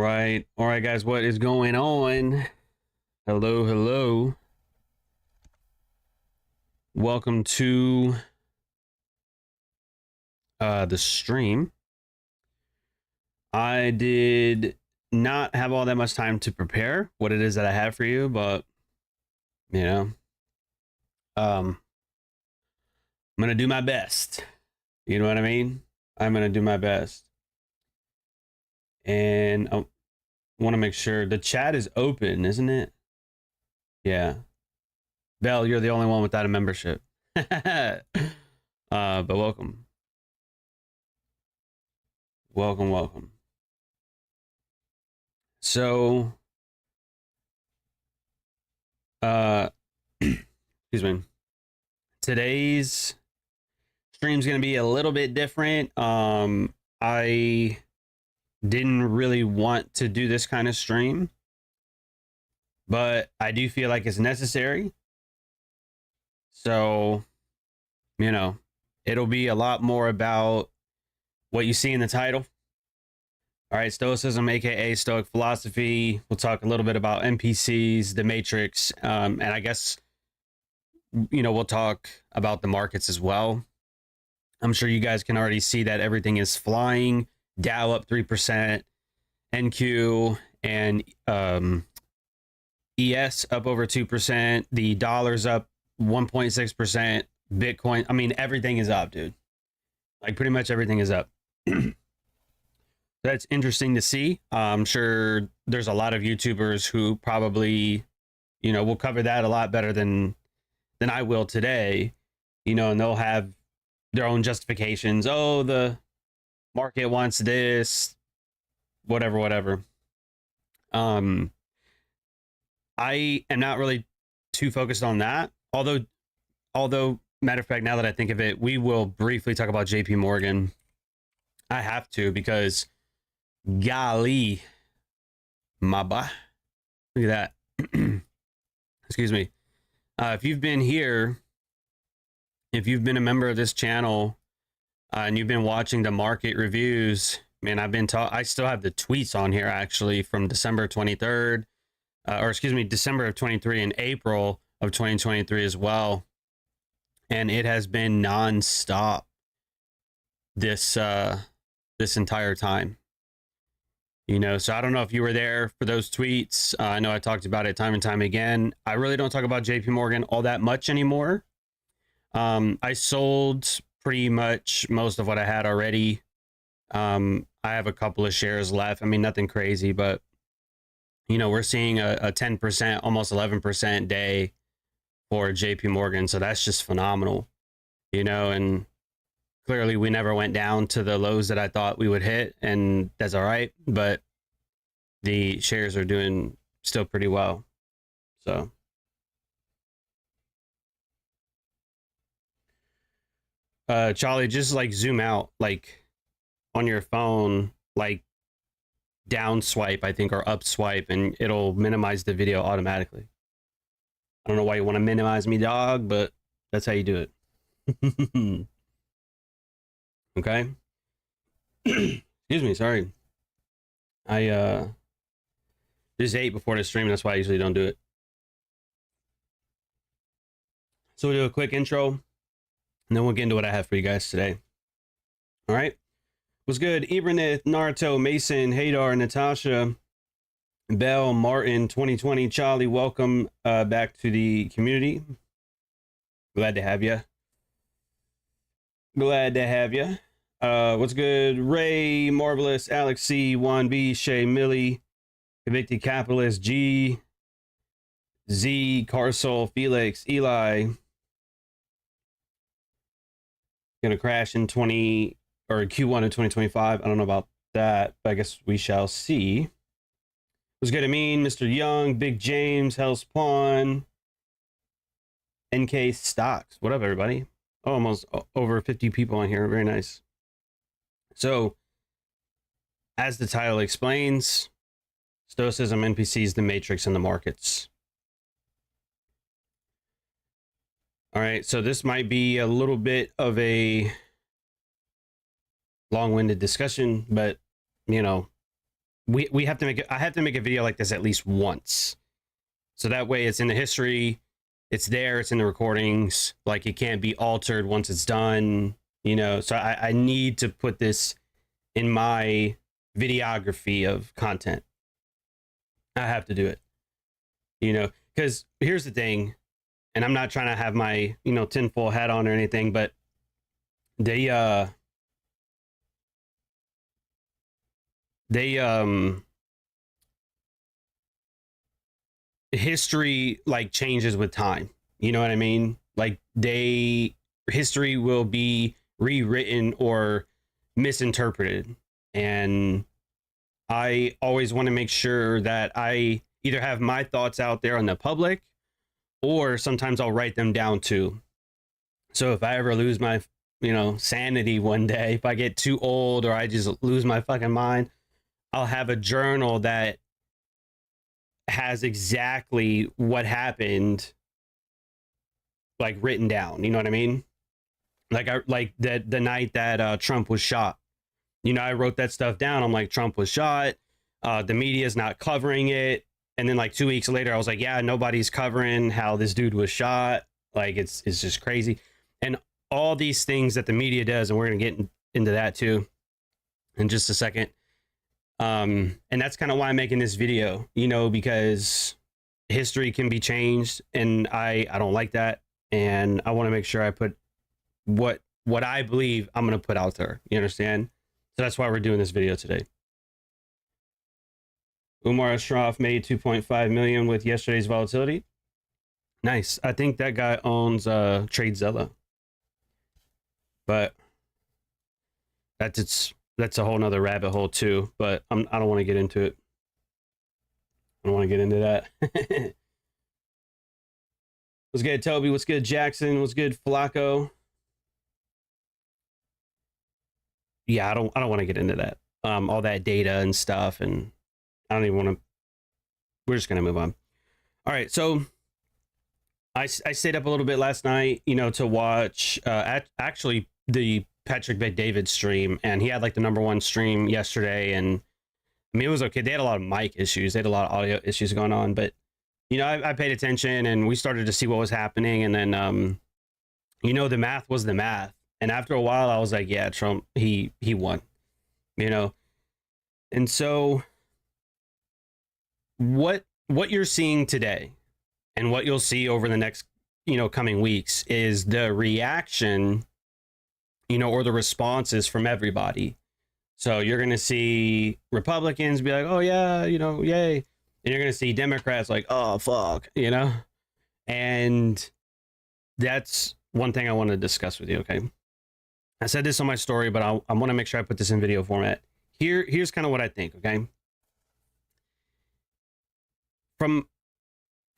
All right, guys, what is going on? Hello. Welcome to the stream. I did not have all that much time to prepare what it is that I have for you, but I'm gonna do my best. You know what I mean? I'm gonna do my best. And I want to make sure the chat is open, isn't it? Yeah. Bell, you're the only one without a membership. But welcome. Welcome. So, excuse me. Today's stream's going to be a little bit different. I didn't really want to do this kind of stream, but I do feel like it's necessary. So, it'll be a lot more about what you see in the title. All right, Stoicism, aka Stoic philosophy. We'll talk a little bit about NPCs, the Matrix, and I guess we'll talk about the markets as well. I'm sure you guys can already see that everything is flying. Dow up 3%, NQ and ES up over 2%. The dollar's up 1.6%. Bitcoin, I mean, everything is up, dude. Like pretty much everything is up. That's interesting to see. I'm sure there's a lot of YouTubers who probably, will cover that a lot better than I will today, and they'll have their own justifications. Oh, the market wants this, whatever. I am not really too focused on that. Although, matter of fact, now that I think of it, we will briefly talk about JP Morgan. I have to, because golly, my boy, look at that. Excuse me. If you've been here, if you've been a member of this channel, and you've been watching the market reviews, man, I still have the tweets on here actually from December 23rd, December of 23 and April of 2023 as well. And it has been non-stop this entire time. So I don't know if you were there for those tweets. I know I talked about it time and time again. I really don't talk about JP Morgan all that much anymore. I sold pretty much most of what I had already. I have a couple of shares left. I mean, nothing crazy, but we're seeing a 10%, almost 11% day for JP Morgan. So that's just phenomenal, and clearly we never went down to the lows that I thought we would hit, and that's all right. But the shares are doing still pretty well. So Charlie, just like zoom out, like on your phone, like down swipe, I think, or up swipe, and it'll minimize the video automatically. I don't know why you want to minimize me, dog, but that's how you do it. Okay. Excuse me, sorry. I just ate before the stream, that's why I usually don't do it. So we'll do a quick intro, and then we'll get into what I have for you guys today. All right. What's good? Ibranith, Naruto, Mason, Hadar, Natasha, Bell, Martin, 2020, Charlie, welcome back to the community. Glad to have you. What's good? Ray, Marvelous, Alex C, Juan B, Shay, Millie, Convicted Capitalist, G, Z, Carsol, Felix, Eli. Gonna crash in Q1 of 2025. I don't know about that, but I guess we shall see. What's good? Mr. Young, Big James, Hell's Pawn, NK Stocks. What up, everybody? Almost over 50 people on here. Very nice. So, as the title explains, Stoicism, NPCs, the Matrix, and the markets. All right, so this might be a little bit of a long-winded discussion, but we have to make it. I have to make a video like this at least once, so that way it's in the history, it's there, it's in the recordings. Like it can't be altered once it's done, you know. So I need to put this in my videography of content. I have to do it, you know, because here's the thing, and I'm not trying to have my, you know, tinfoil hat on or anything, but they history like changes with time, you know what I mean? Like history will be rewritten or misinterpreted, and I always want to make sure that I either have my thoughts out there on the public, or sometimes I'll write them down too. So if I ever lose my, you know, sanity one day, if I get too old or I just lose my fucking mind, I'll have a journal that has exactly what happened, like written down. You know what I mean? Like the night that Trump was shot. You know, I wrote that stuff down. I'm like, Trump was shot. The media's not covering it. And then like 2 weeks later, I was like, yeah, nobody's covering how this dude was shot. Like it's just crazy. And all these things that the media does, and we're gonna get into that too in just a second. And that's kind of why I'm making this video, you know, because history can be changed, and I don't like that, and I want to make sure I put what I believe I'm gonna put out there. You understand? So that's why we're doing this video today. Umar Ashraf made 2.5 million with yesterday's volatility. Nice. I think that guy owns TradeZella, but that's a whole nother rabbit hole too. But I don't want to get into it. I don't want to get into that. What's good, Toby? What's good, Jackson? What's good, Flacco? Yeah, I don't want to get into that. All that data and stuff, and I don't even want to. We're just gonna move on. All right, so I stayed up a little bit last night, you know, to watch actually the Patrick Bet-David stream, and he had like the #1 stream yesterday, and I mean it was okay. They had a lot of mic issues, they had a lot of audio issues going on, but you know, I paid attention, and we started to see what was happening, and then you know, the math was the math, and after a while, I was like, yeah, Trump, he won, you know, and so what you're seeing today, and what you'll see over the next, you know, coming weeks is the reaction, you know, or the responses from everybody. So you're going to see Republicans be like, oh yeah, you know, yay. And you're going to see Democrats like, oh fuck, you know? And that's one thing I want to discuss with you, okay? I said this on my story, but I want to make sure I put this in video format. Here's kind of what I think, okay? From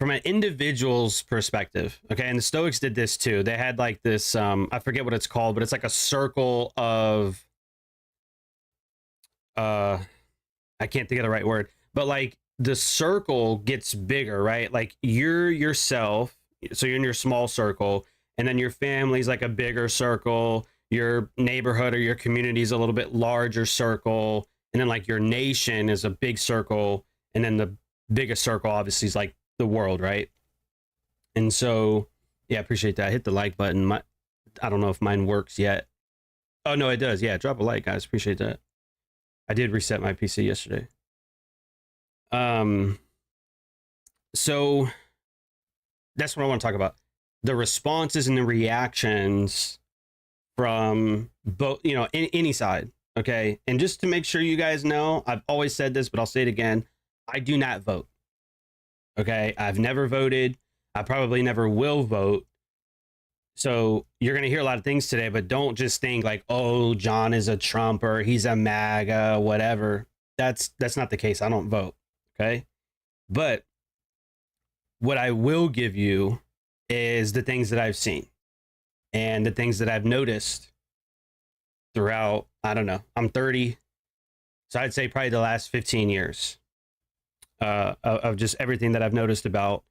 an individual's perspective, okay, and the Stoics did this too. They had like this, I forget what it's called, but it's like a circle of, I can't think of the right word, but like the circle gets bigger, right? Like you're yourself, so you're in your small circle, and then your family's like a bigger circle, your neighborhood or your community is a little bit larger circle, and then like your nation is a big circle, and then the biggest circle obviously is like the world, right? And so yeah, appreciate that. Hit the like button. I don't know if mine works yet. Oh no, it does. Yeah, drop a like, guys. Appreciate that. I did reset my PC yesterday. So that's what I want to talk about. The responses and the reactions from both, you know, any side, okay? And just to make sure you guys know, I've always said this, but I'll say it again. I do not vote. Okay, I've never voted. I probably never will vote. So you're going to hear a lot of things today, but don't just think like, oh, John is a Trumper, he's a MAGA, whatever. That's not the case. I don't vote. Okay. But what I will give you is the things that I've seen and the things that I've noticed throughout, I don't know, I'm 30. So I'd say probably the last 15 years. Of just everything that I've noticed about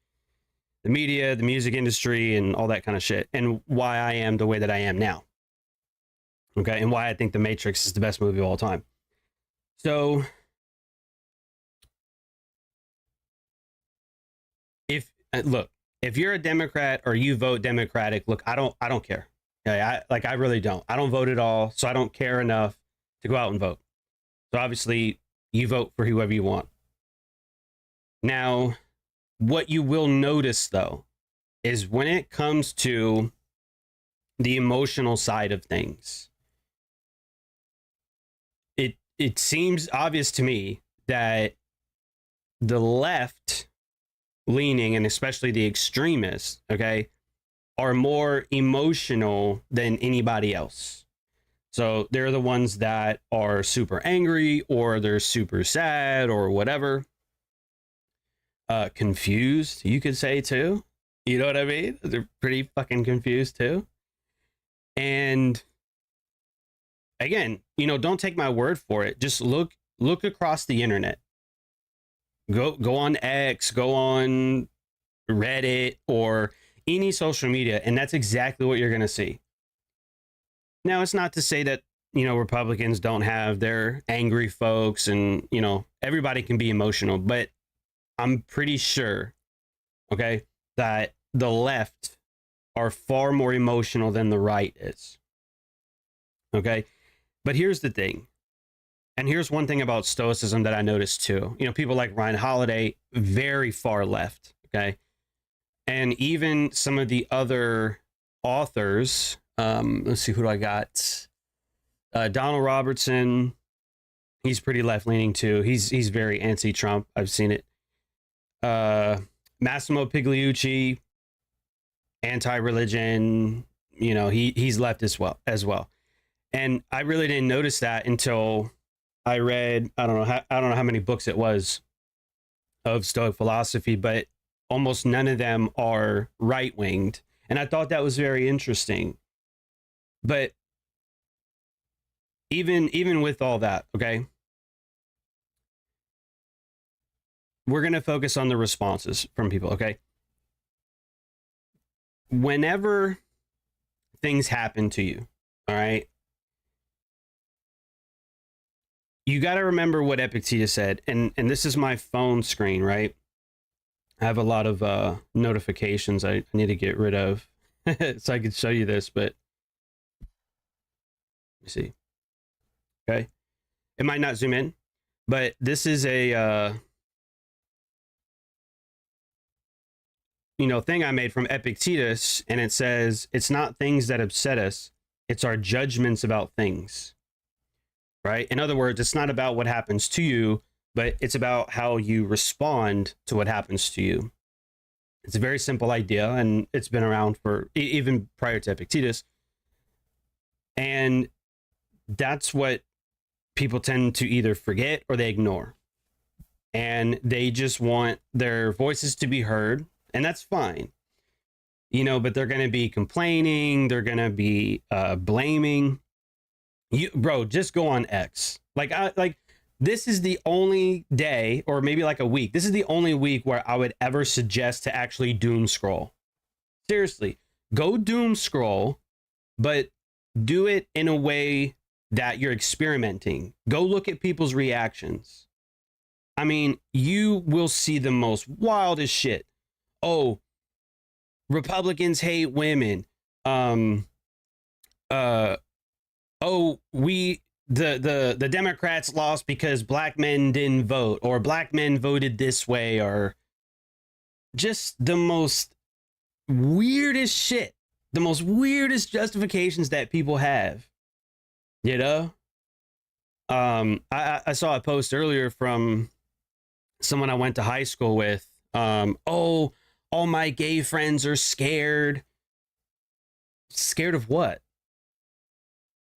the media, the music industry, and all that kind of shit, and why I am the way that I am now. Okay, and why I think The Matrix is the best movie of all time. So look, if you're a Democrat or you vote Democratic, look, I don't care. Okay, I really don't. I don't vote at all, so I don't care enough to go out and vote. So obviously, you vote for whoever you want. Now, what you will notice though is when it comes to the emotional side of things, it seems obvious to me that the left leaning, and especially the extremists, okay, are more emotional than anybody else. So they're the ones that are super angry, or they're super sad, or whatever. Confused, you could say too. You know what I mean? They're pretty fucking confused too. And again, don't take my word for it. Just look across the internet. Go on X, go on Reddit, or any social media, and that's exactly what you're going to see. Now, it's not to say that, Republicans don't have their angry folks, and, everybody can be emotional, but I'm pretty sure, okay, that the left are far more emotional than the right is. Okay. But here's the thing. And here's one thing about Stoicism that I noticed too. People like Ryan Holiday, very far left. Okay. And even some of the other authors, let's see, who do I got? Donald Robertson, he's pretty left leaning too. He's very anti-Trump. I've seen it. Massimo Pigliucci, anti-religion, he's left as well. And I really didn't notice that until I read, I don't know how many books it was of Stoic philosophy, but almost none of them are right-winged. And I thought that was very interesting. But even with all that, okay, we're going to focus on the responses from people, okay? Whenever things happen to you, all right, you got to remember what Epictetus said. And this is my phone screen, right? I have a lot of notifications I need to get rid of so I could show you this, but let me see. Okay. It might not zoom in, but this is a, thing I made from Epictetus, and it says, it's not things that upset us, it's our judgments about things, right? In other words, it's not about what happens to you, but it's about how you respond to what happens to you. It's a very simple idea, and it's been around for even prior to Epictetus. And that's what people tend to either forget or they ignore. And they just want their voices to be heard, and that's fine. But they're going to be complaining, they're going to be blaming. Bro, just go on X. This is the only day, or maybe like a week. This is the only week where I would ever suggest to actually doom scroll. Seriously, go doom scroll, but do it in a way that you're experimenting. Go look at people's reactions. I mean, you will see the most wildest shit. Oh, Republicans hate women. The Democrats lost because black men didn't vote, or black men voted this way, or just the most weirdest shit, the most weirdest justifications that people have. I saw a post earlier from someone I went to high school with. Oh, all my gay friends are scared. Scared of what?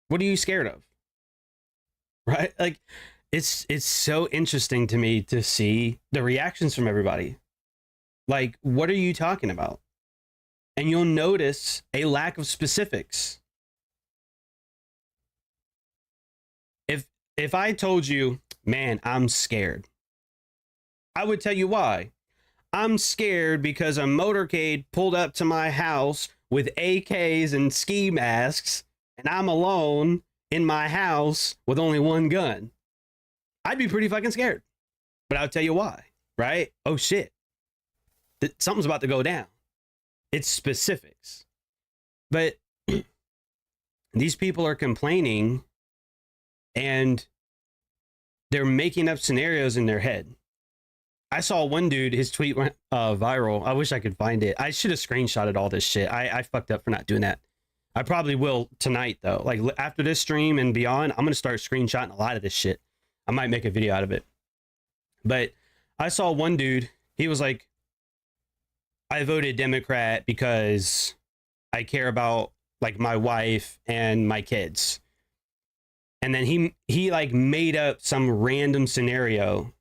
What are you scared of? Right? Like, it's so interesting to me to see the reactions from everybody. Like, what are you talking about? And you'll notice a lack of specifics. If I told you, man, I'm scared, I would tell you why. I'm scared because a motorcade pulled up to my house with AKs and ski masks, and I'm alone in my house with only one gun. I'd be pretty fucking scared. But I'll tell you why, right? Oh shit. that something's about to go down. It's specifics. But these people are complaining and they're making up scenarios in their head. I saw one dude, his tweet went viral. I wish I could find it. I should have screenshotted all this shit. I fucked up for not doing that. I probably will tonight, though. Like, after this stream and beyond, I'm going to start screenshotting a lot of this shit. I might make a video out of it. But I saw one dude, he was like, I voted Democrat because I care about, like, my wife and my kids. And then he like made up some random scenario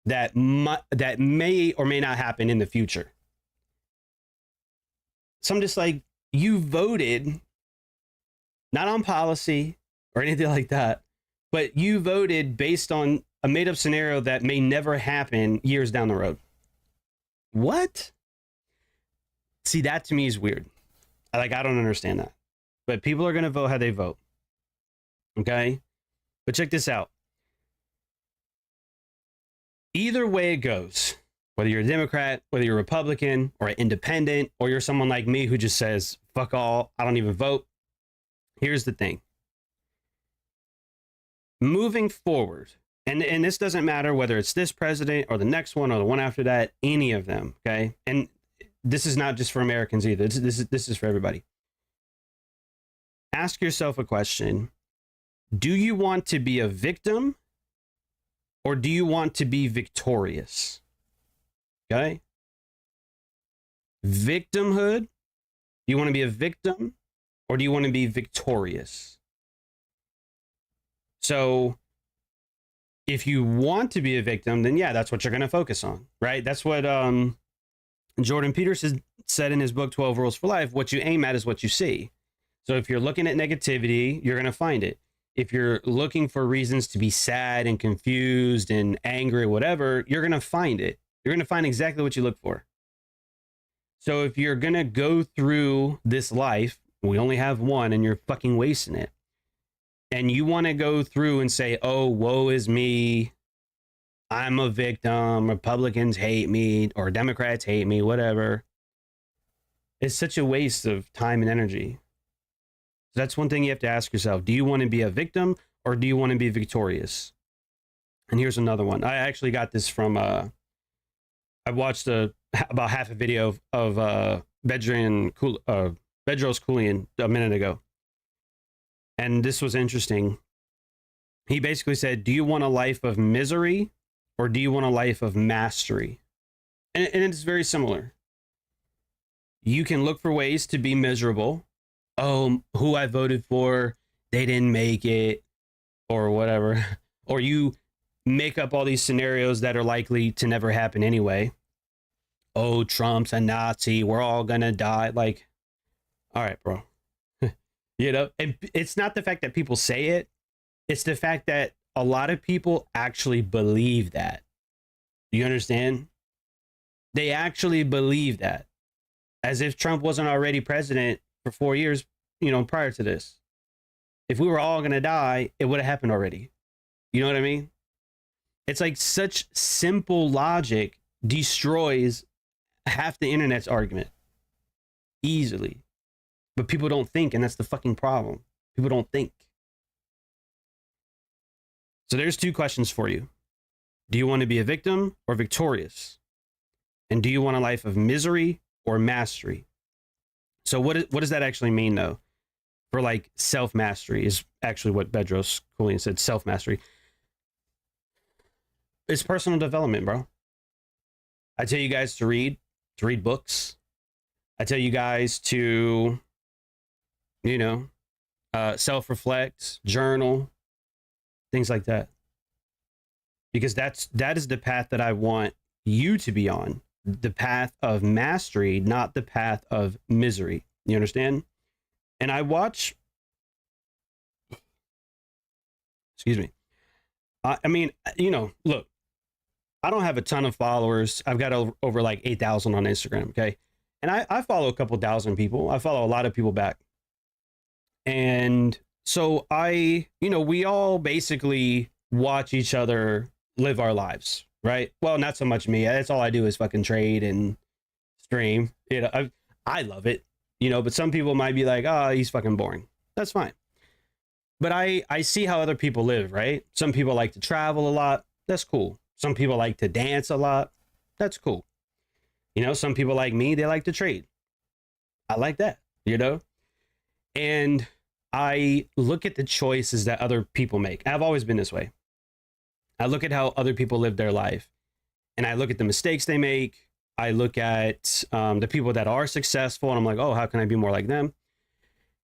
that may or may not happen in the future. So I'm just like, you voted not on policy or anything like that, but you voted based on a made up scenario that may never happen years down the road. What? See, that to me is weird. Like, I don't understand that. But people are going to vote how they vote. Okay? But check this out. Either way it goes, whether you're a Democrat, whether you're a Republican or an independent, or you're someone like me who just says, fuck all, I don't even vote. Here's the thing. Moving forward, and this doesn't matter whether it's this president or the next one or the one after that, any of them, okay? And this is not just for Americans either. This is for everybody. Ask yourself a question. Do you want to be a victim or do you want to be victorious? Okay? Victimhood. Do you want to be a victim or do you want to be victorious? So if you want to be a victim, then yeah, that's what you're going to focus on, right? That's what Jordan Peterson said in his book, 12 Rules for Life. What you aim at is what you see. So if you're looking at negativity, you're going to find it. If you're looking for reasons to be sad and confused and angry or whatever, you're going to find it. You're going to find exactly what you look for. So if you're going to go through this life, we only have one and you're fucking wasting it. And you want to go through and say, oh, woe is me. I'm a victim. Republicans hate me or Democrats hate me, whatever. It's such a waste of time and energy. So that's one thing you have to ask yourself. Do you want to be a victim or do you want to be victorious? And here's another one. I actually got this from, I watched about half a video of Bedros Keuilian a minute ago. And this was interesting. He basically said, do you want a life of misery or do you want a life of mastery? And it's very similar. You can look for ways to be miserable. Oh, who I voted for, they didn't make it, or whatever. Or you make up all these scenarios that are likely to never happen anyway. Oh, Trump's a Nazi, we're all gonna die. Like, all right, bro. You know, and it's not the fact that people say it, it's the fact that a lot of people actually believe that. Do you understand? They actually believe that. As if Trump wasn't already president for 4 years, you know, prior to this. If we were all going to die, it would have happened already. You know what I mean? It's like such simple logic destroys half the internet's argument easily. But people don't think, and that's the fucking problem. People don't think. So there's two questions for you. Do you want to be a victim or victorious? And do you want a life of misery or mastery? So what does that actually mean, though? For like self-mastery is actually what Bedros Keuilian said, self-mastery. It's personal development, bro. I tell you guys to read books. I tell you guys to, you know, self-reflect, journal, things like that. Because that is the path that I want you to be on. The path of mastery, not the path of misery. You understand? And I watch, excuse me. I mean, you know, look, I don't have a ton of followers. I've got over like 8,000 on Instagram. Okay. And I follow a couple thousand people. I follow a lot of people back. And so you know, we all basically watch each other live our lives, right? Well, not so much me. That's all I do is fucking trade and stream. You know, I love it, you know, but some people might be like, oh, he's fucking boring. That's fine. But I see how other people live, right? Some people like to travel a lot. That's cool. Some people like to dance a lot. That's cool. You know, some people like me, they like to trade. I like that, you know? And I look at the choices that other people make. I've always been this way. I look at how other people live their life, and I look at the mistakes they make. I look at the people that are successful, and I'm like, oh, how can I be more like them?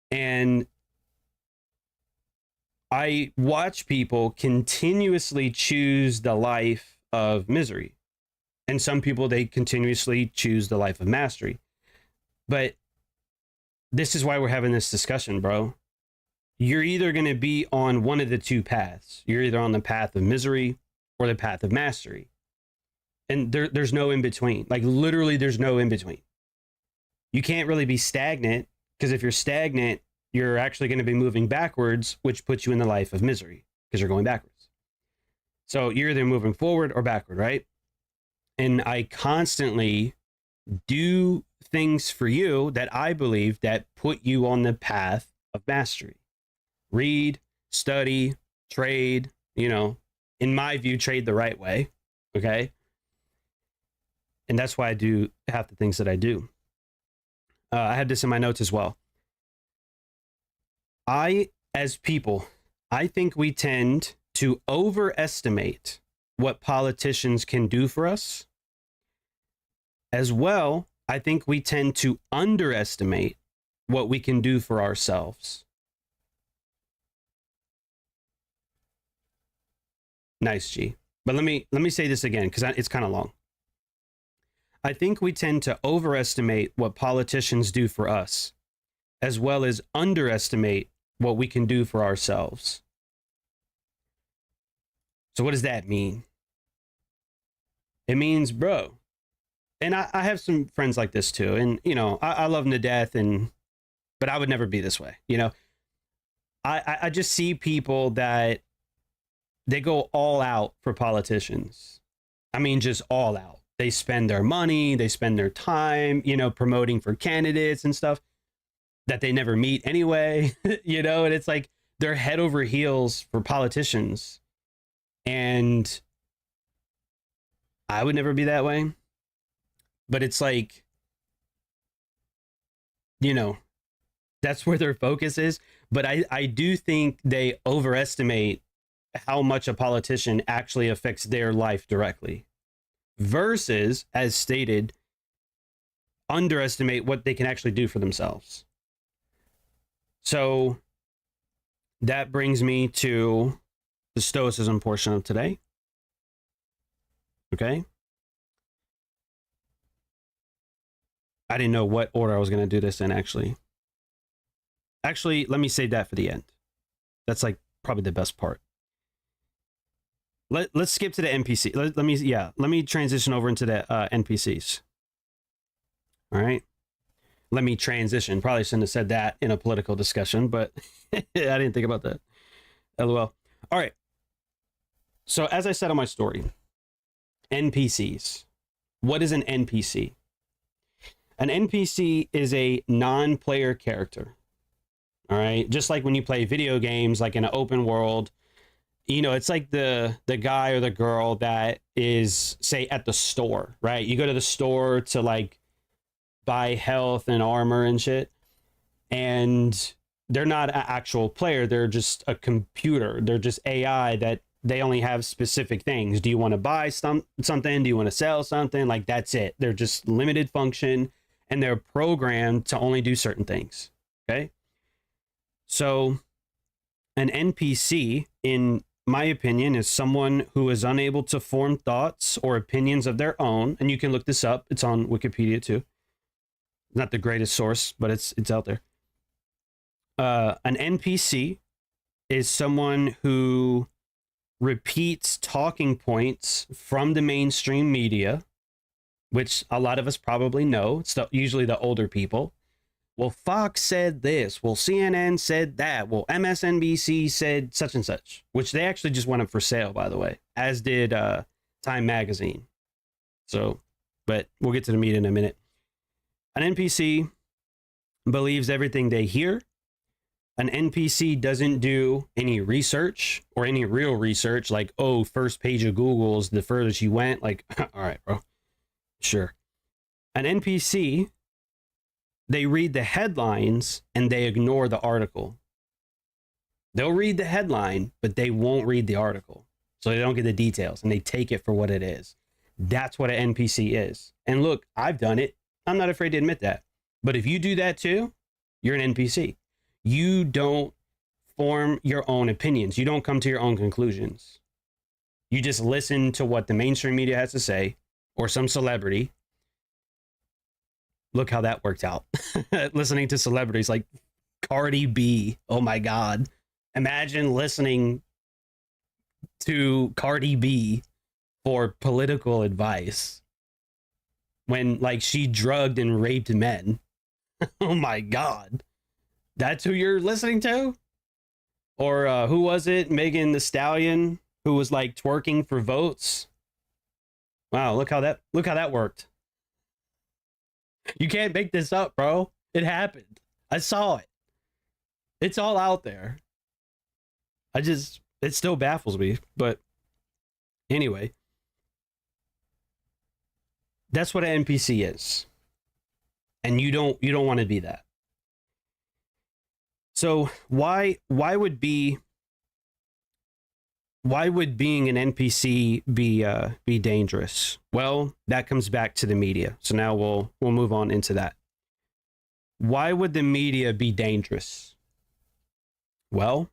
And I watch people continuously choose the life of misery. And some people, they continuously choose the life of mastery. But this is why we're having this discussion, bro. You're either going to be on one of the two paths. You're either on the path of misery or the path of mastery. And there's no in between. Like, literally, there's no in between. You can't really be stagnant, because if you're stagnant, you're actually going to be moving backwards, which puts you in the life of misery because you're going backwards. So you're either moving forward or backward, right? And I constantly do things for you that I believe that put you on the path of mastery. Read, study, trade, you know, in my view, trade the right way. Okay. And that's why I do half the things that I do. I had this in my notes as well. As people, I think we tend to overestimate what politicians can do for us. As well, I think we tend to underestimate what we can do for ourselves. Nice, G. But let me say this again, because it's kind of long. I think we tend to overestimate what politicians do for us, as well as underestimate what we can do for ourselves. So what does that mean? It means, bro, and I have some friends like this too, and you know, I love them to death, but I would never be this way. You know, I just see people that they go all out for politicians. I mean, just all out. They spend their money, they spend their time, you know, promoting for candidates and stuff that they never meet anyway, you know, and it's like they're head over heels for politicians. And I would never be that way. But it's like, you know, that's where their focus is. But I do think they overestimate how much a politician actually affects their life directly, versus, as stated, underestimate what they can actually do for themselves. So that brings me to the Stoicism portion of today. Okay. I didn't know what order I was going to do this in, actually. Actually, let me save that for the end. That's like probably the best part. Let's skip to the NPC. Let me transition over into the NPCs. All right. Let me transition. Probably shouldn't have said that in a political discussion, but I didn't think about that. LOL. All right. So as I said on my story, NPCs. What is an NPC? An NPC is a non-player character. All right. Just like when you play video games, like in an open world, you know, it's like the guy or the girl that is, say, at the store, right? You go to the store to like buy health and armor and shit, and they're not an actual player. They're just a computer. They're just AI that they only have specific things. Do you want to buy something? Do you want to sell something? Like, that's it. They're just limited function, and they're programmed to only do certain things. Okay. So an NPC, in my opinion, is someone who is unable to form thoughts or opinions of their own. And you can look this up. It's on Wikipedia too. Not the greatest source, but it's out there. An NPC is someone who repeats talking points from the mainstream media, which a lot of us probably know. It's usually the older people. Well, Fox said this. Well, CNN said that. Well, MSNBC said such and such, which they actually just went up for sale, by the way, as did Time Magazine. So, but we'll get to the meat in a minute. An NPC believes everything they hear. An NPC doesn't do any research or any real research, like, oh, first page of Google's the furthest you went. Like, all right, bro. Sure. An NPC, they read the headlines and they ignore the article. They'll read the headline, but they won't read the article. So they don't get the details and they take it for what it is. That's what an NPC is. And look, I've done it. I'm not afraid to admit that. But if you do that too, you're an NPC. You don't form your own opinions. You don't come to your own conclusions. You just listen to what the mainstream media has to say or some celebrity. Look how that worked out. Listening to celebrities like Cardi B. Oh my God. Imagine listening to Cardi B for political advice when like she drugged and raped men. Oh my God. That's who you're listening to? Or who was it? Megan Thee Stallion, who was like twerking for votes. Wow, look how that worked. You can't make this up, bro. It happened. I saw it. It's all out there. It still baffles me, but anyway. That's what an NPC is. And you don't want to be that. So why would being an NPC be dangerous? Well, that comes back to the media. So now we'll move on into that. Why would the media be dangerous? Well,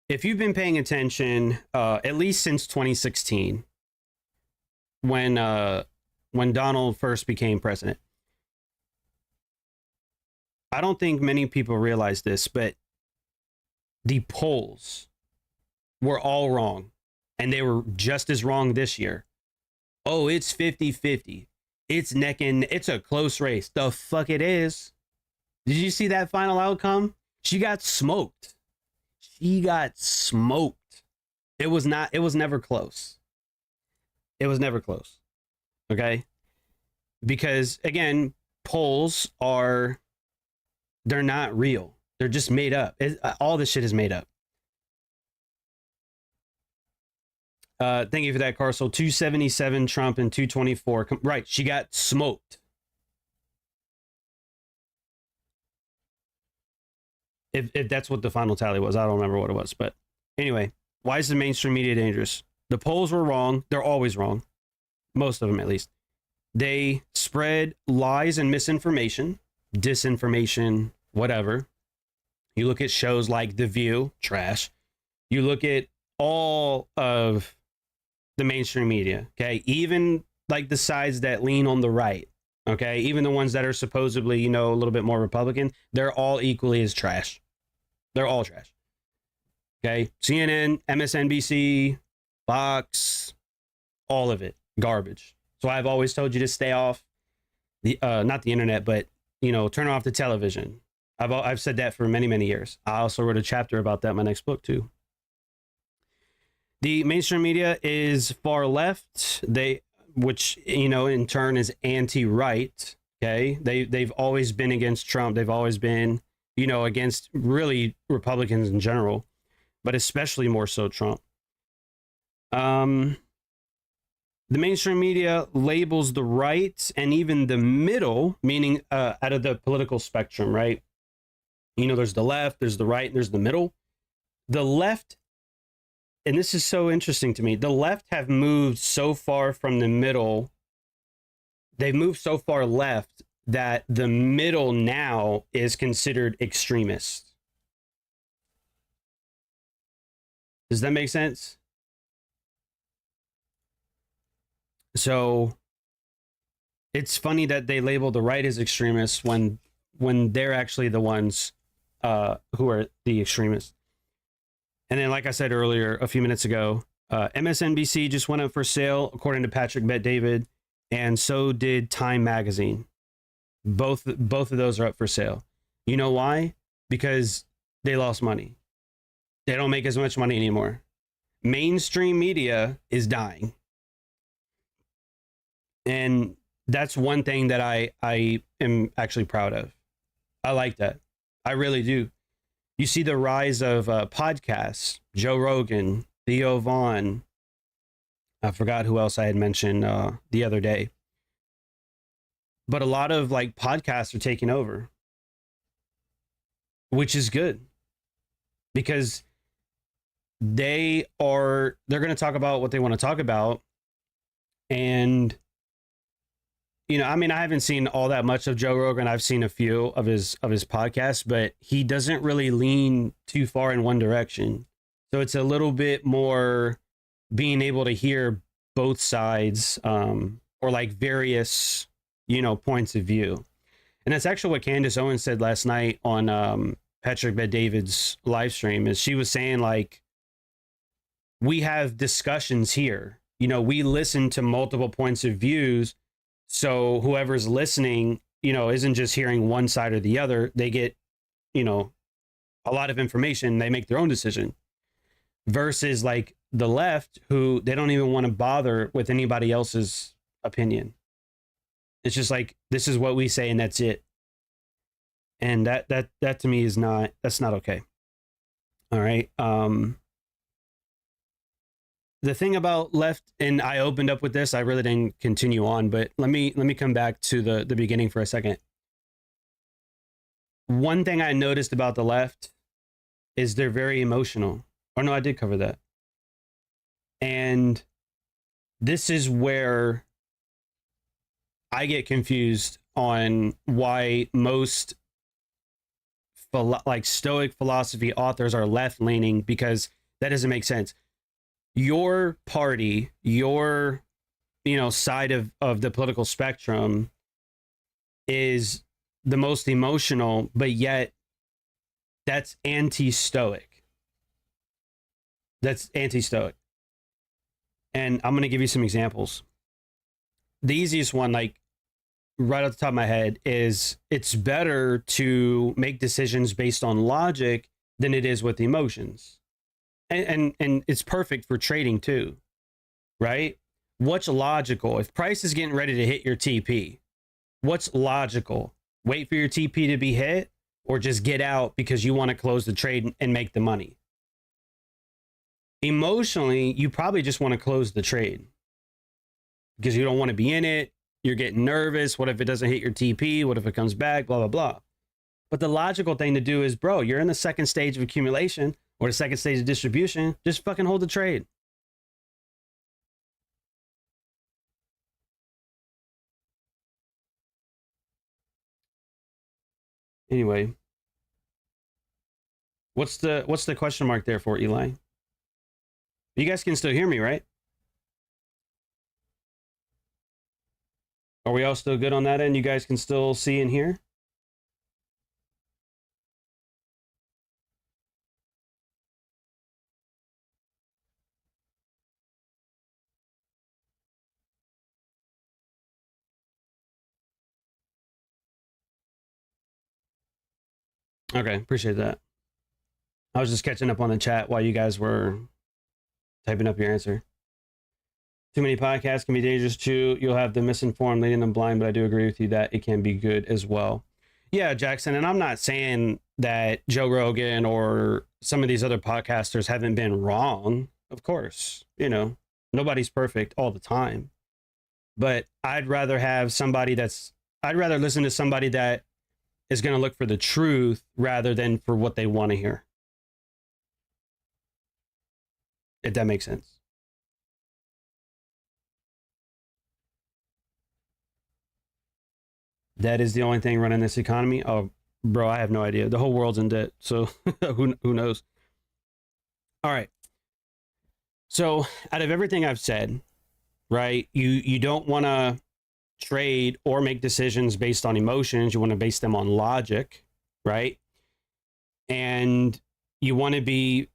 if you've been paying attention, at least since 2016, when Donald first became president, I don't think many people realize this, but the polls were all wrong. And they were just as wrong this year. Oh, it's 50-50. It's it's a close race. The fuck it is. Did you see that final outcome? She got smoked. She got smoked. It was never close. It was never close. Okay? Because again, polls they're not real. They're just made up. All this shit is made up. Thank you for that, Carcel. 277 Trump and 224. Right, she got smoked. If that's what the final tally was, I don't remember what it was. But anyway, why is the mainstream media dangerous? The polls were wrong. They're always wrong. Most of them, at least. They spread lies and misinformation, disinformation, whatever. You look at shows like The View, trash. You look at all of the mainstream media, okay? Even like the sides that lean on the right, okay? Even the ones that are supposedly, a little bit more Republican, they're all equally as trash. They're all trash. Okay? CNN, MSNBC, Fox, all of it, garbage. So I've always told you to stay off the, not the internet, but, turn off the television. I've said that for many, many years. I also wrote a chapter about that in my next book too. The mainstream media is far left, which in turn is anti-right. Okay, they've always been against Trump. They've always been, against really Republicans in general, but especially more so Trump. The mainstream media labels the right and even the middle, meaning out of the political spectrum, right? There's the left, there's the right, and there's the middle. The left, and this is so interesting to me, the left have moved so far from the middle. They've moved so far left that the middle now is considered extremist. Does that make sense? So it's funny that they label the right as extremists when they're actually the ones who are the extremists. And then, like I said earlier, a few minutes ago, MSNBC just went up for sale, according to Patrick Bet-David, and so did Time Magazine. Both of those are up for sale. You know why? Because they lost money. They don't make as much money anymore. Mainstream media is dying. And that's one thing that I am actually proud of. I like that. I really do. You see the rise of podcasts, Joe Rogan, Theo Vaughn. I forgot who else I had mentioned the other day. But a lot of like podcasts are taking over, which is good because they're going to talk about what they want to talk about. And you know, I mean, I haven't seen all that much of Joe Rogan. I've seen a few of his podcasts, but he doesn't really lean too far in one direction. So it's a little bit more being able to hear both sides, or like various, you know, points of view. And that's actually what Candace Owens said last night on Patrick Bet-David's live stream. Is she was saying like, we have discussions here. You know, we listen to multiple points of views. So whoever's listening, you know, isn't just hearing one side or the other. They get, you know, a lot of information. They make their own decision. Versus like the left, who they don't even want to bother with anybody else's opinion. It's just like, this is what we say and that's it. And that to me is not, that's not okay. All right. The thing about left, and I opened up with this, I really didn't continue on, but let me come back to the beginning for a second. One thing I noticed about the left is they're very emotional. Oh no, I did cover that. And this is where I get confused on why most like Stoic philosophy authors are left leaning, because that doesn't make sense. Your party, your, you know, side of the political spectrum is the most emotional, but yet that's anti-Stoic. That's anti-Stoic. And I'm going to give you some examples. The easiest one, like right off the top of my head, is it's better to make decisions based on logic than it is with emotions. And it's perfect for trading too, right? What's logical? If price is getting ready to hit your TP, what's logical? Wait for your TP to be hit, or just get out because you want to close the trade and make the money? Emotionally, you probably just want to close the trade because you don't want to be in it. You're getting nervous. What if it doesn't hit your TP? What if it comes back? Blah, blah, blah. But the logical thing to do is, bro, you're in the second stage of accumulation or the second stage of distribution. Just fucking hold the trade. Anyway, what's the question mark there for, Eli? You guys can still hear me, right? Are we all still good on that end? You guys can still see and hear? Okay, appreciate that. I was just catching up on the chat while you guys were typing up your answer. Too many podcasts can be dangerous too. You'll have the misinformed leading them blind, but I do agree with you that it can be good as well. Yeah, Jackson, and I'm not saying that Joe Rogan or some of these other podcasters haven't been wrong. Of course, you know, nobody's perfect all the time. But I'd rather listen to somebody that is going to look for the truth rather than for what they want to hear. If that makes sense. That is the only thing running this economy. Oh, bro, I have no idea. The whole world's in debt. So who knows? All right. So out of everything I've said, right, you don't want to trade or make decisions based on emotions. You want to base them on logic, right? And you want to be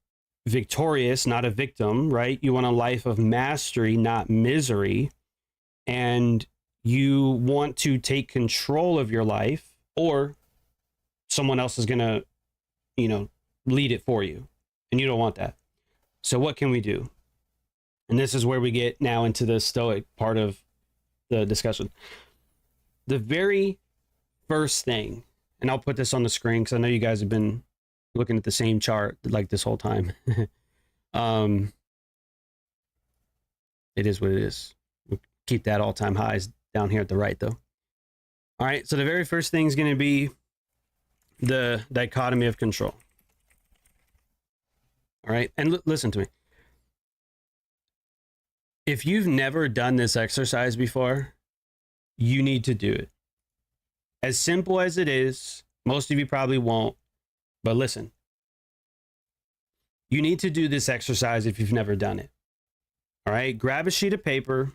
victorious, not a victim, right? You want a life of mastery, not misery. And you want to take control of your life, or someone else is going to, you know, lead it for you. And you don't want that. So what can we do? And this is where we get now into the Stoic part of the discussion. the very first thing, and I'll put this on the screen because I know you guys have been looking at the same chart like this whole time. It is what it is. We'll keep that all-time highs down here at the right, though. All right, so the very first thing is going to be the dichotomy of control. All right, and listen to me. If you've never done this exercise before, you need to do it. As simple as it is, most of you probably won't, but listen. You need to do this exercise if you've never done it. All right, grab a sheet of paper.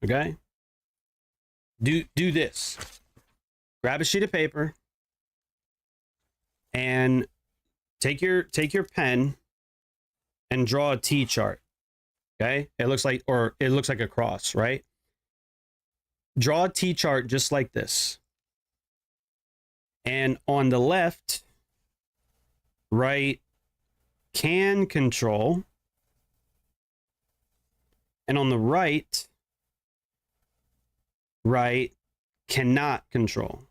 Okay? Do this. Grab a sheet of paper and take your pen and draw a T chart. Okay? It looks like a cross, right? Draw a T chart just like this. And on the left, right can control. And on the right cannot control.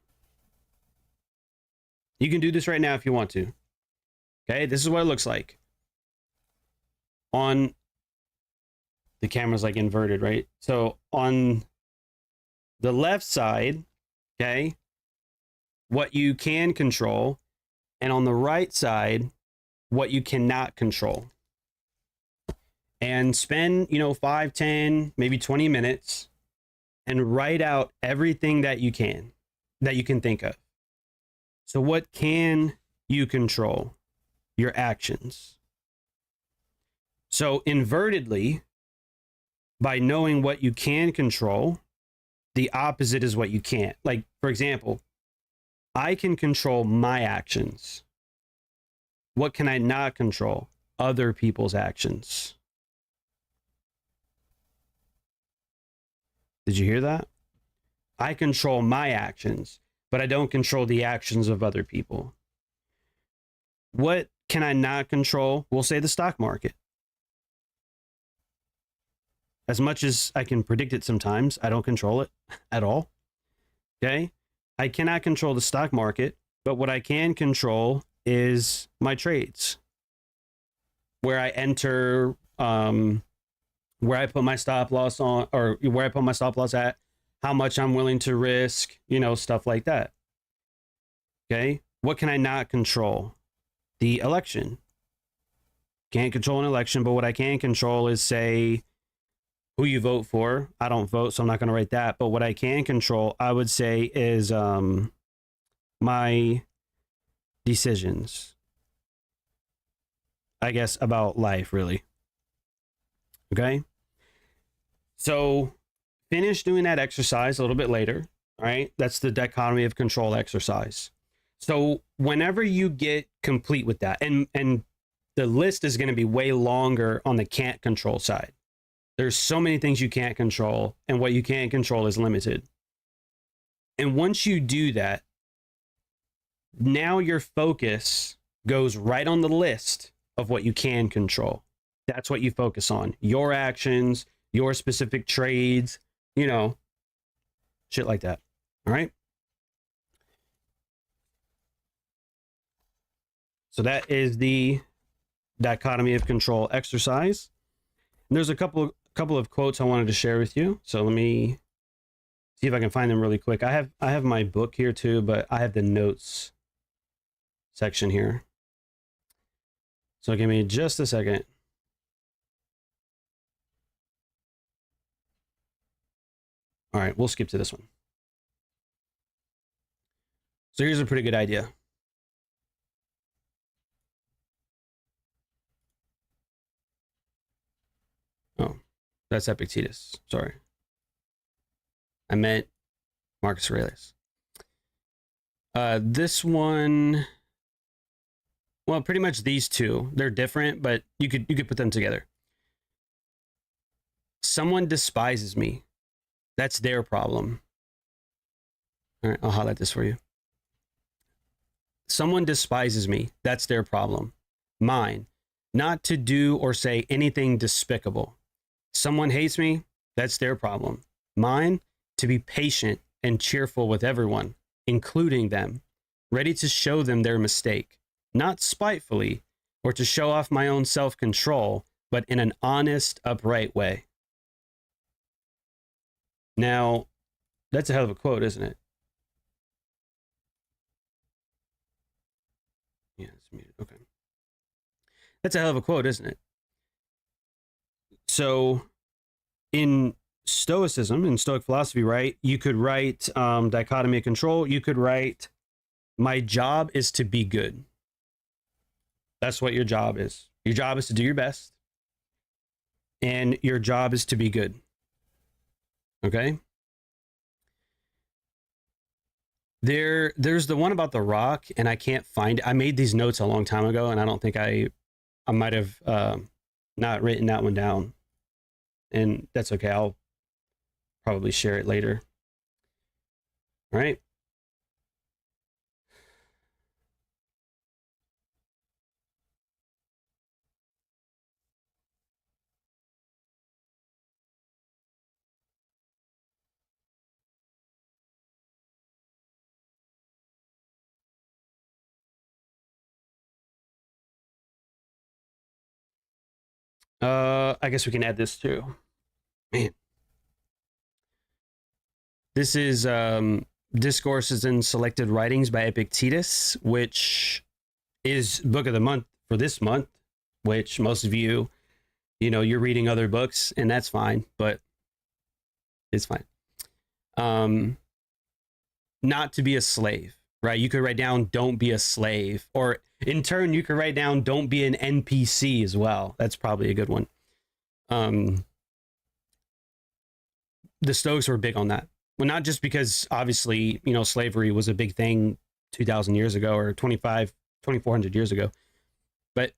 You can do this right now if you want to. Okay, this is what it looks like. On the camera's like inverted, right? So on the left side, okay, what you can control, and on the right side, what you cannot control. And spend, 5, 10, maybe 20 minutes and write out everything that you can think of. So what can you control? Your actions. So invertedly, by knowing what you can control, the opposite is what you can't. Like, for example, I can control my actions. What can I not control? Other people's actions. Did you hear that? I control my actions, but I don't control the actions of other people. What can I not control? We'll say the stock market. As much as I can predict it sometimes, I don't control it at all. Okay? I cannot control the stock market, but what I can control is my trades. Where I enter, where I put my stop loss on, or where I put my stop loss at, how much I'm willing to risk, stuff like that. Okay? What can I not control? The election. Can't control an election, but what I can control is, say, who you vote for. I don't vote, so I'm not going to write that. But what I can control, I would say, is my decisions. I guess about life, really. Okay? So finish doing that exercise a little bit later. All right? That's the dichotomy of control exercise. So whenever you get complete with that, and the list is going to be way longer on the can't control side. There's so many things you can't control, and what you can't control is limited. And once you do that, now your focus goes right on the list of what you can control. That's what you focus on. Your actions, your specific trades, shit like that. All right? So that is the dichotomy of control exercise. And there's a couple of quotes I wanted to share with you. So let me see if I can find them really quick. I have my book here too, but I have the notes section here. So give me just a second. All right, we'll skip to this one. So here's a pretty good idea. Oh, that's Epictetus. Sorry. I meant Marcus Aurelius. This one, well, pretty much these two. They're different, but you could put them together. Someone despises me. That's their problem. All right, I'll highlight this for you. Someone despises me. That's their problem. Mine. Not to do or say anything despicable. Someone hates me. That's their problem. Mine. to be patient and cheerful with everyone, including them, ready to show them their mistake, not spitefully or to show off my own self-control, but in an honest, upright way. Now, that's a hell of a quote, isn't it? Yeah, it's muted. Okay. That's a hell of a quote, isn't it? So, in Stoicism, in Stoic philosophy, right, you could write dichotomy of control. You could write, my job is to be good. That's what your job is. Your job is to do your best. And your job is to be good. Okay? There's the one about the rock, and I can't find it. I made these notes a long time ago, and I don't think I might have not written that one down. And that's okay. I'll probably share it later. All right. I guess we can add this too. Man. This is Discourses and Selected Writings by Epictetus, which is book of the month for this month, which most of you, you're reading other books, and that's fine, but it's fine. Not to be a slave, right? You could write down, don't be a slave. Or in turn, you could write down, don't be an NPC as well. That's probably a good one. The Stoics were big on that. Well, not just because obviously, slavery was a big thing 2,000 years ago or 2,400 years ago. But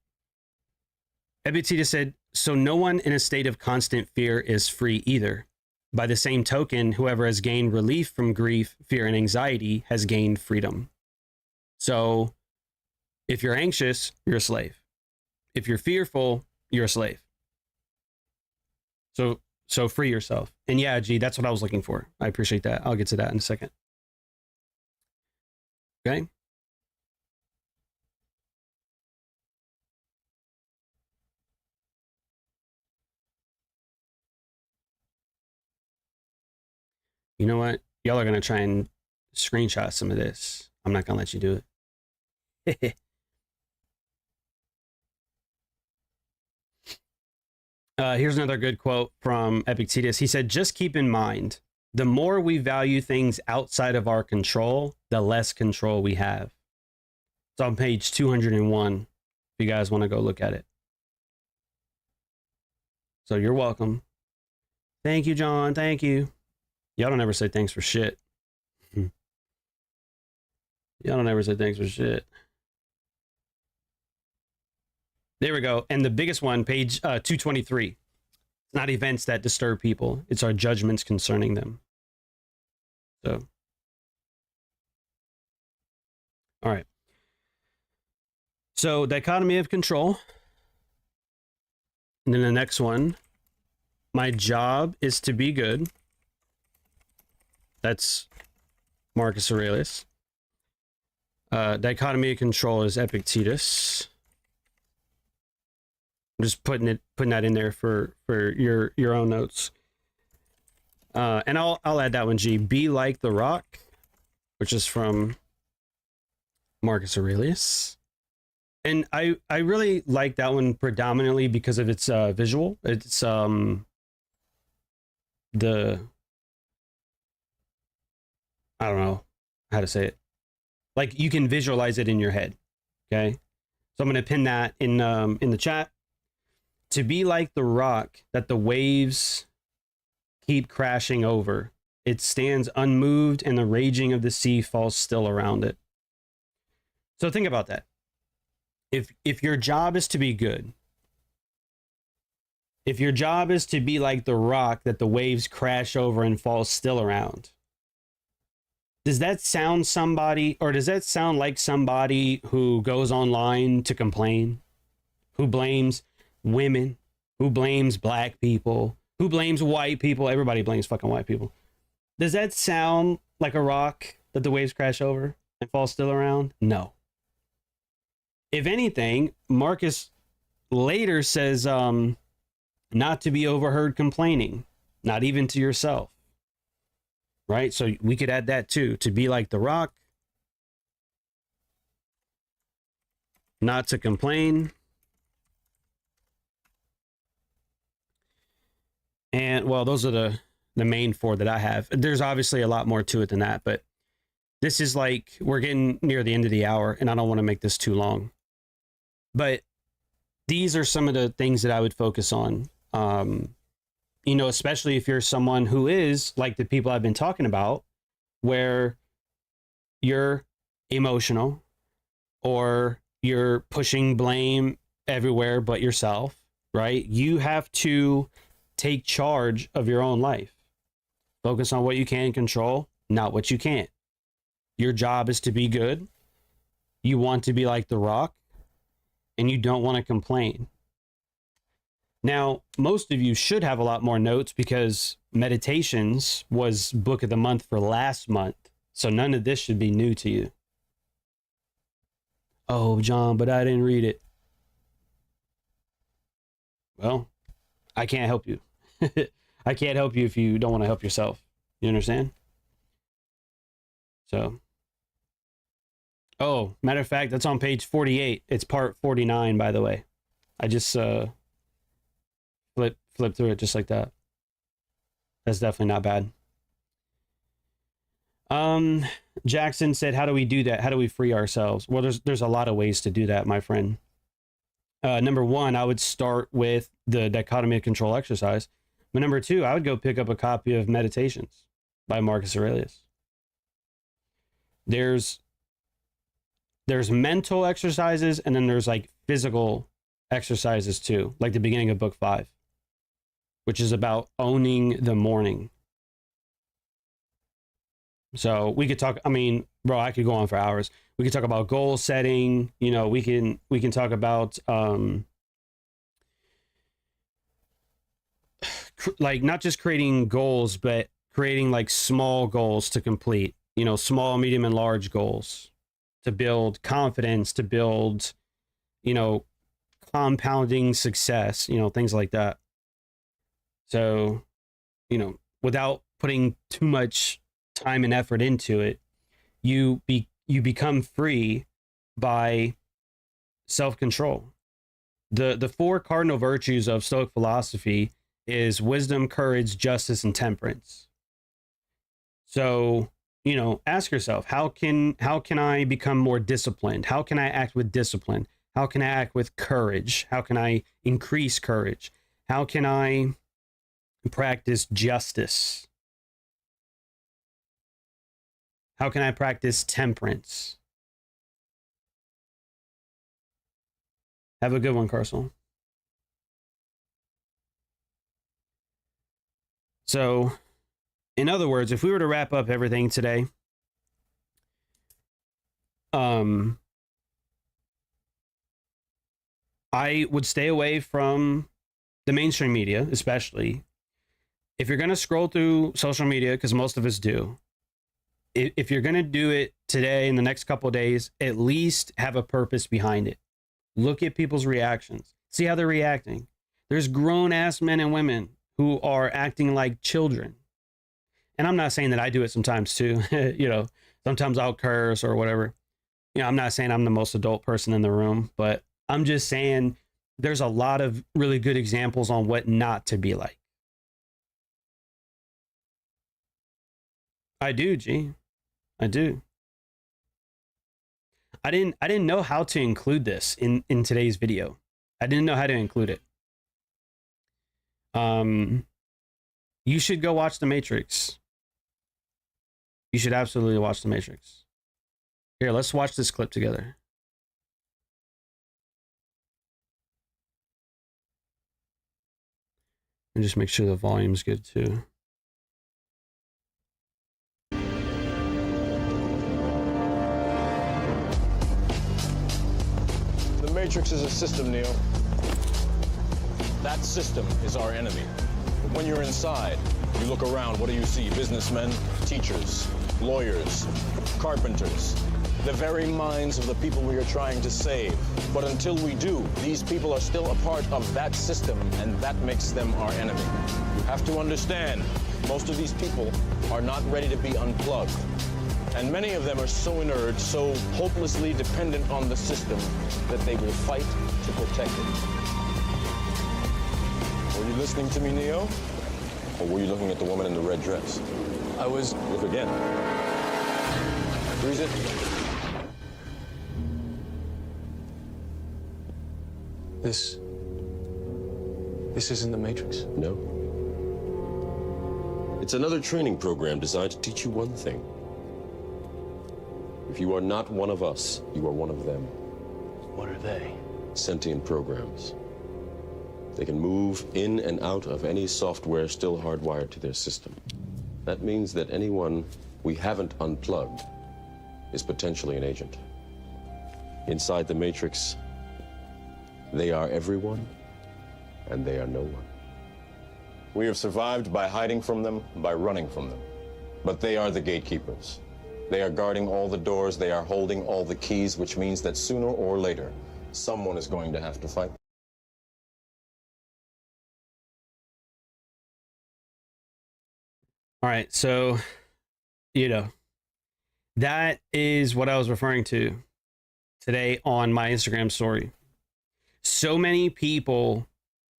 Epictetus said, so no one in a state of constant fear is free either. By the same token, whoever has gained relief from grief, fear, and anxiety has gained freedom. So if you're anxious, you're a slave. If you're fearful, you're a slave. So free yourself. And yeah, G, that's what I was looking for. I appreciate that. I'll get to that in a second. Okay. You know what? Y'all are going to try and screenshot some of this. I'm not going to let you do it. Here's another good quote from Epictetus. He said, just keep in mind, the more we value things outside of our control, the less control we have. It's on page 201, if you guys want to go look at it. So you're welcome. Thank you, John. Thank you. Y'all don't ever say thanks for shit. Y'all don't ever say thanks for shit. There we go. And the biggest one, page 223. It's not events that disturb people. It's our judgments concerning them. So. All right. So dichotomy of control. And then the next one. My job is to be good. That's Marcus Aurelius. Dichotomy of control is Epictetus. I'm just putting that in there for your own notes. And I'll add that one, G. Be like the rock, which is from Marcus Aurelius. And I really like that one predominantly because of its visual. It's I don't know how to say it. Like you can visualize it in your head. Okay. So I'm going to pin that in the chat. To be like the rock that the waves keep crashing over. It stands unmoved and the raging of the sea falls still around it. So think about that. If your job is to be good, if your job is to be like the rock that the waves crash over and fall still around, does that sound like somebody who goes online to complain, who blames women, who blames black people, who blames white people? Everybody blames fucking white people. Does that sound like a rock that the waves crash over and fall still around? No. If anything, Marcus later says not to be overheard complaining, not even to yourself. Right? So we could add that too, to be like the rock, not to complain. And well, those are the main four that I have. There's obviously a lot more to it than that, but this is like, we're getting near the end of the hour and I don't want to make this too long. But these are some of the things that I would focus on. You know, especially if you're someone who is like the people I've been talking about, where you're emotional or you're pushing blame everywhere but yourself, right? You have to take charge of your own life. Focus on what you can control, not what you can't. Your job is to be good. You want to be like the rock, and you don't want to complain. Now, most of you should have a lot more notes because Meditations was book of the month for last month. So none of this should be new to you. Oh, John, but I didn't read it. Well, I can't help you. I can't help you if you don't want to help yourself. You understand? So. Oh, matter of fact, that's on page 48. It's part 49, by the way. I just flip through it just like that. That's definitely not bad. Jackson said, how do we do that? How do we free ourselves? Well, there's a lot of ways to do that, my friend. Number one, I would start with the dichotomy of control exercise. But number two, I would go pick up a copy of Meditations by Marcus Aurelius. There's mental exercises, and then there's like physical exercises too, like the beginning of book 5, which is about owning the morning. So we could talk, I mean, bro, I could go on for hours. We could talk about goal setting, you know, we can talk about like not just creating goals, but creating like small goals to complete, you know, small, medium, and large goals to build confidence, to build, you know, compounding success, you know, things like that. So, you know, without putting too much time and effort into it, you become free by self-control. The 4 cardinal virtues of Stoic philosophy is wisdom, courage, justice, and temperance. So, you know, ask yourself, how can I become more disciplined? How can I act with discipline? How can I act with courage? How can I increase courage? How can I practice justice? How can I practice temperance? Have a good one, Carson. So, in other words, if we were to wrap up everything today, I would stay away from the mainstream media, especially. If you're going to scroll through social media, because most of us do, if you're going to do it today, in the next couple of days, at least have a purpose behind it. Look at people's reactions. See how they're reacting. There's grown-ass men and women who are acting like children. And I'm not saying that I do it sometimes too. You know, sometimes I'll curse or whatever. You know, I'm not saying I'm the most adult person in the room, but I'm just saying there's a lot of really good examples on what not to be like. I do, G. I do. I didn't know how to include this in today's video. I didn't know how to include it. You should go watch The Matrix. You should absolutely watch The Matrix. Here, let's watch this clip together. And just make sure the volume's good too. The Matrix is a system, Neo. That system is our enemy. But when you're inside, You look around, what do you see? Businessmen, teachers, lawyers, carpenters, the very minds of the people we are trying to save. But until we do, these people are still a part of that system, and that makes them our enemy. You have to understand, most of these people are not ready to be unplugged. And many of them are so inert, so hopelessly dependent on the system, that they will fight to protect it. Were you listening to me, Neo? Or were you looking at the woman in the red dress? I was... Look again. Freeze it. This isn't the Matrix. No. It's another training program designed to teach you one thing. If you are not one of us, you are one of them. What are they? Sentient programs. They can move in and out of any software still hardwired to their system. That means that anyone we haven't unplugged is potentially an agent. Inside the Matrix, they are everyone, and they are no one. We have survived by hiding from them, by running from them. But they are the gatekeepers. They are guarding all the doors, they are holding all the keys, which means that sooner or later, someone is going to have to fight. All right, so, that is what I was referring to today on my Instagram story. So many people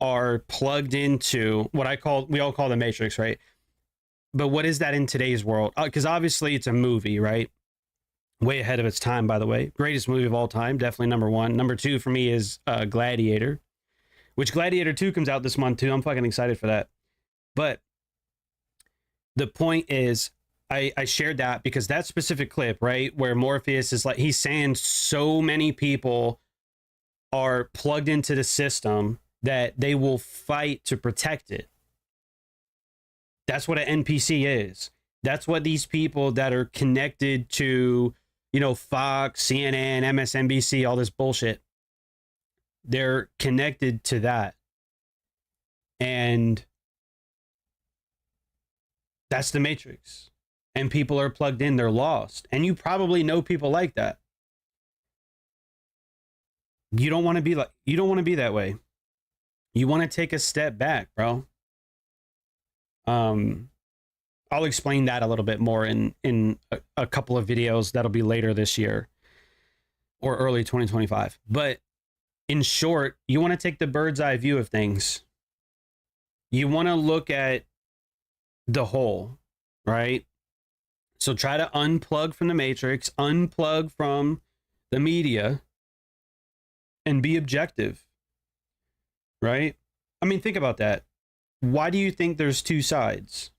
are plugged into what we all call the Matrix, right? But what is that in today's world? Because obviously it's a movie, right? Way ahead of its time, by the way. Greatest movie of all time, definitely number one. Number two for me is Gladiator, which Gladiator 2 comes out this month too. I'm fucking excited for that. But the point is, I shared that because that specific clip, right, where Morpheus is like, he's saying so many people are plugged into the system that they will fight to protect it. That's what an NPC is. That's what these people that are connected to, Fox, CNN, MSNBC, all this bullshit, they're connected to that. And that's the Matrix. And people are plugged in, they're lost. And you probably know people like that. You don't want to be that way. You want to take a step back, bro. I'll explain that a little bit more in a couple of videos that'll be later this year or early 2025. But in short, you want to take the bird's eye view of things. You want to look at the whole, right? So try to unplug from the Matrix, unplug from the media, and be objective, right? I mean, think about that. Why do you think there's two sides?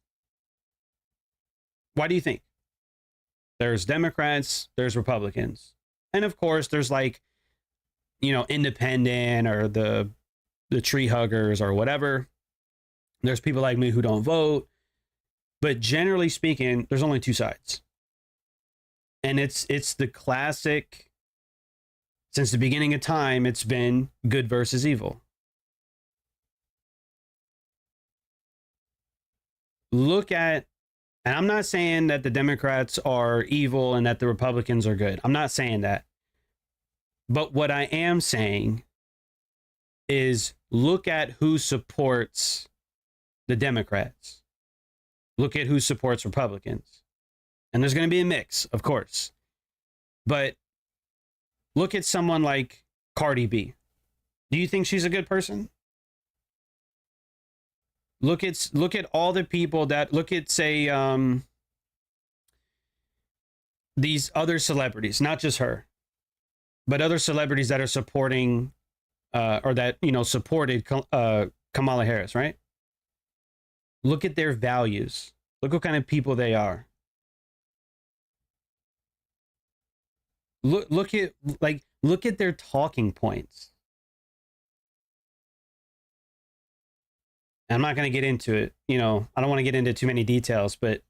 Why do you think? There's Democrats, there's Republicans. And of course, there's independent or the tree huggers or whatever. There's people like me who don't vote. But generally speaking, there's only two sides. And it's the classic, since the beginning of time, it's been good versus evil. Look at, and I'm not saying that the Democrats are evil and that the Republicans are good. I'm not saying that. But what I am saying is look at who supports the Democrats. Look at who supports Republicans. And there's going to be a mix, of course. But look at someone like Cardi B. Do you think she's a good person? Look at all the people that say these other celebrities, not just her, but other celebrities that are supporting or that supported Kamala Harris, right? Look at their values. Look what kind of people they are. Look at their talking points. I'm not going to get into it. I don't want to get into too many details, but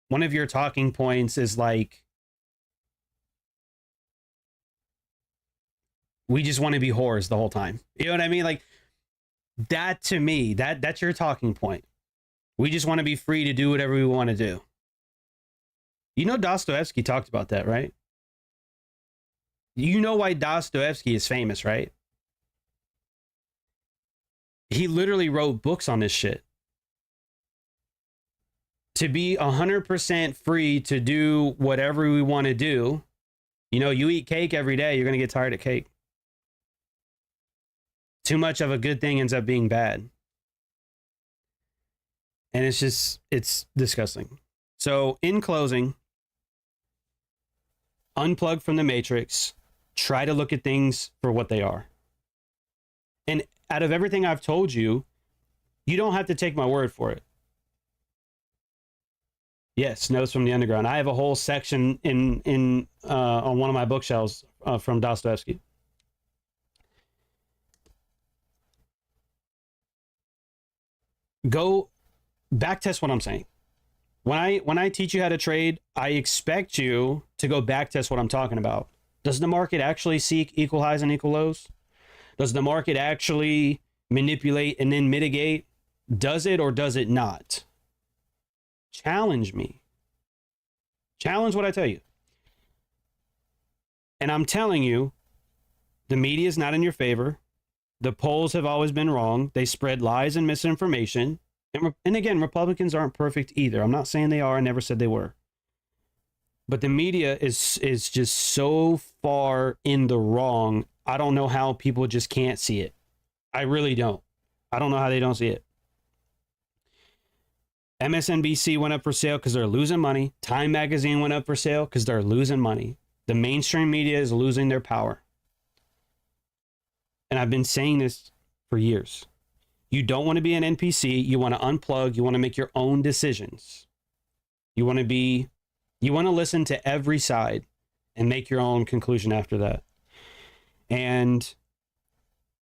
one of your talking points is like, we just want to be whores the whole time. You know what I mean? Like that, to me, that's your talking point. We just want to be free to do whatever we want to do. You know, Dostoevsky talked about that, right? You know why Dostoevsky is famous, right? He literally wrote books on this shit. To be 100% free to do whatever we want to do. You know, you eat cake every day, you're going to get tired of cake. Too much of a good thing ends up being bad. And it's disgusting. So in closing, unplug from the matrix, try to look at things for what they are. And out of everything I've told you, you don't have to take my word for it. Yes, Notes from the Underground. I have a whole section in on one of my bookshelves from Dostoevsky. Go back test what I'm saying. When I teach you how to trade, I expect you to go back test what I'm talking about. Does the market actually seek equal highs and equal lows? Does the market actually manipulate and then mitigate? Does it or does it not? Challenge me. Challenge what I tell you. And I'm telling you, the media is not in your favor. The polls have always been wrong. They spread lies and misinformation. And again, Republicans aren't perfect either. I'm not saying they are. I never said they were. But the media is just so far in the wrong. I don't know how people just can't see it. I really don't. I don't know how they don't see it. MSNBC went up for sale because they're losing money. Time Magazine went up for sale because they're losing money. The mainstream media is losing their power. And I've been saying this for years. You don't want to be an NPC. You want to unplug. You want to make your own decisions. You want to listen to every side and make your own conclusion after that. And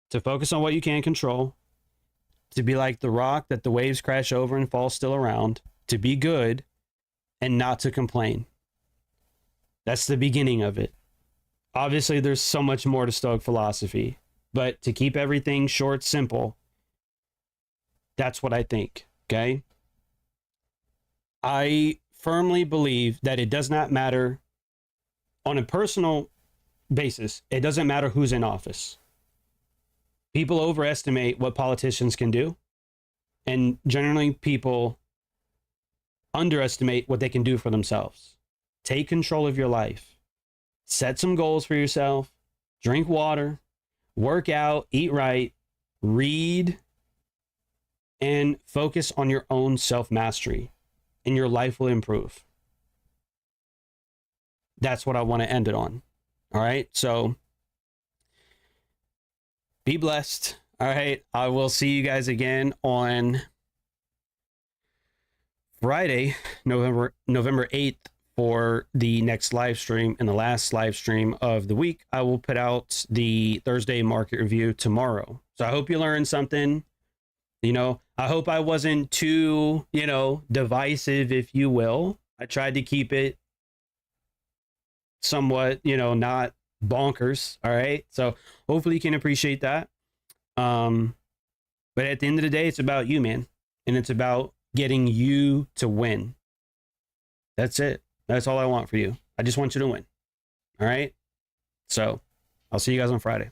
to focus on what you can control, to be like the rock that the waves crash over and fall still around, to be good and not to complain. That's the beginning of it. Obviously, there's so much more to Stoic philosophy, but to keep everything short, simple, that's what I think, okay? I firmly believe that it does not matter on a personal basis. It doesn't matter who's in office. People overestimate what politicians can do, and generally people underestimate what they can do for themselves. Take control of your life. Set some goals for yourself. Drink water. Work out. Eat right. Read. And focus on your own self-mastery, and your life will improve. That's what I want to end it on. All right. So be blessed. All right. I will see you guys again on Friday, November 8th for the next live stream, and the last live stream of the week. I will put out the Thursday market review tomorrow. So I hope you learned something. You know, I hope I wasn't too, divisive, if you will. I tried to keep it somewhat, not bonkers. All right. So hopefully you can appreciate that. But at the end of the day, it's about you, man. And it's about getting you to win. That's it. That's all I want for you. I just want you to win. All right. So I'll see you guys on Friday.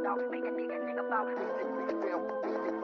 out, make a nigga think about.